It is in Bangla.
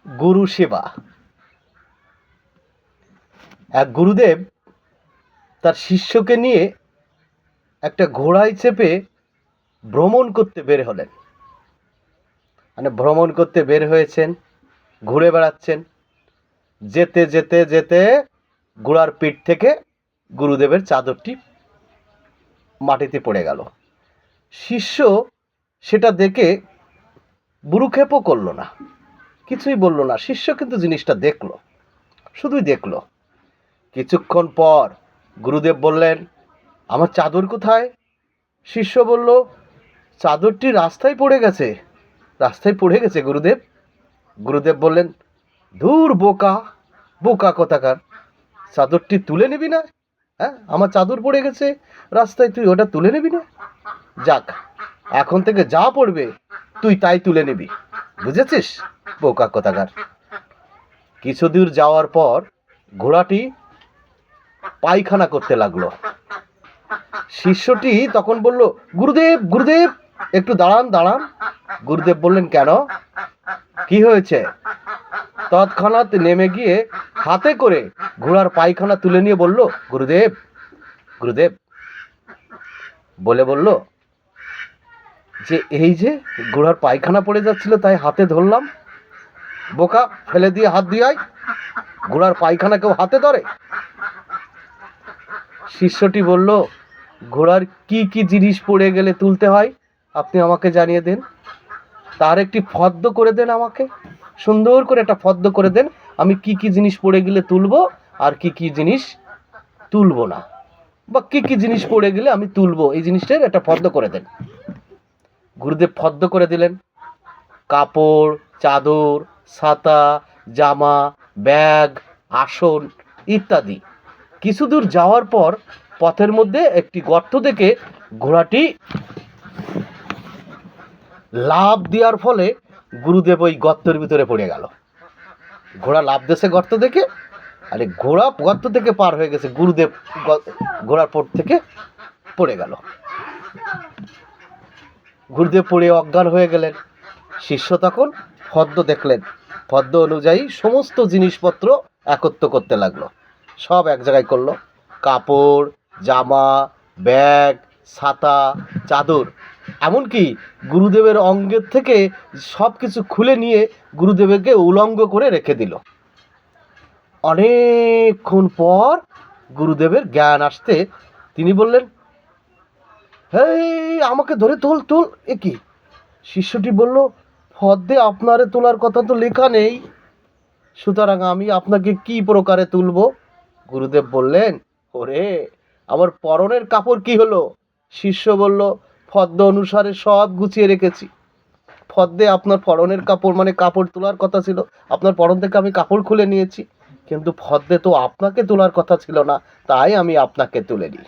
গুরু সেবা। এক গুরুদেব তার শিষ্যকে নিয়ে একটা ঘোড়ায় চেপে ভ্রমণ করতে বের হলেন। মানে ভ্রমণ করতে বের হয়েছেন, ঘুরে বেড়াচ্ছেন। যেতে যেতে যেতে ঘোড়ার পিঠ থেকে গুরুদেবের চাদরটি মাটিতে পড়ে গেল। শিষ্য সেটা দেখে ভ্রুক্ষেপও করলো না, কিছুই বলল না। শিষ্য কিন্তু জিনিসটা দেখলো, শুধুই দেখলো। কিছুক্ষণ পর গুরুদেব বললেন, আমার চাদর কোথায়? শিষ্য বলল, চাদরটি রাস্তায় পড়ে গেছে। রাস্তায় পড়ে গেছে গুরুদেব? গুরুদেব বললেন, ধুর বোকা, বোকা কোথাকার, চাদরটি তুলে নিবি না? হ্যাঁ, আমার চাদর পড়ে গেছে রাস্তায়, তুই ওটা তুলে নিবি না? যাক, এখন থেকে যা পড়বে তুই তাই তুলে নিবি, বুঝেছিস, বোকা কোথাকার। কিছু দূর যাওয়ার পর ঘোড়াটি পায়খানা করতে লাগলো। শিষ্যটি তখন বলল, গুরুদেব গুরুদেব, একটু দাঁড়ান দাঁড়ান। গুরুদেব বললেন, কেন, কি হয়েছে? তৎক্ষণাৎ নেমে গিয়ে হাতে করে ঘোড়ার পায়খানা তুলে নিয়ে বলল, গুরুদেব গুরুদেব, বলল যে এই যে ঘোড়ার পায়খানা পড়ে যাচ্ছিল তাই হাতে ধরলাম। বোকা, ফেলে দিয়ে হাত দিয়ে আয়, ঘোড়ার পায়খানা কেউ হাতে ধরে? শিষ্যটি বলল, ঘোড়ার কি কি জিনিস পড়ে গেলে তুলতে হয় আপনি আমাকে জানিয়ে দেন, তার একটি ফর্দ করে দেন, আমাকে সুন্দর করে একটা ফর্দ করে দেন, আমি কি কি জিনিস পড়ে গেলে তুলবো আর কি কি জিনিস তুলবো না, বা কি কি জিনিস পড়ে গেলে আমি তুলবো, এই জিনিসটার একটা ফর্দ করে দেন। গুরুদেব ফর্দ করে দিলেন। কাপড়, চাদর, ছাতা, জামা, ব্যাগ, আসন ইত্যাদি। কিছু দূর যাওয়ার পর পথের মধ্যে একটি গর্ত দেখে ঘোড়াটি লাফ দেওয়ার ফলে গুরুদেব ওই গর্তের ভিতরে পড়ে গেল। ঘোড়া লাফ দিয়েছে গর্ত দেখে, আরে ঘোড়া গর্ত থেকে পার হয়ে গেছে, গুরুদেব ঘোড়ার পর থেকে পড়ে গেল। গুরুদেব পড়ে অজ্ঞান হয়ে গেলেন। শিষ্য তখন ফর্দ দেখলেন, ফর্দ অনুযায়ী সমস্ত জিনিসপত্র একত্র করতে লাগলো, সব এক জায়গায় করলো। কাপড়, জামা, ব্যাগ, ছাতা, চাদর, এমনকি গুরুদেবের অঙ্গের থেকে সব কিছু খুলে নিয়ে গুরুদেবকে উলঙ্গ করে রেখে দিল। অনেকক্ষণ পর গুরুদেবের জ্ঞান আসতে তিনি বললেন, হেই, আমাকে ধরে তোল তোল। এ কি? শিষ্যটি বলল, ফর্দে আপনারে তোলার কথা তো লেখা নেই, সুতরাং আমি আপনাকে কি প্রকারে তুলব? গুরুদেব বললেন, ওরে, আমার পরনের কাপড় কি হলো? শিষ্য বলল, ফর্দ অনুসারে সব গুছিয়ে রেখেছি। ফর্দে আপনার পরনের কাপড়, মানে কাপড় তোলার কথা ছিল, আপনার পরন থেকে আমি কাপড় খুলে নিয়েছি, কিন্তু ফর্দে তো আপনাকে তোলার কথা ছিল না, তাই আমি আপনাকে তুলে নিই।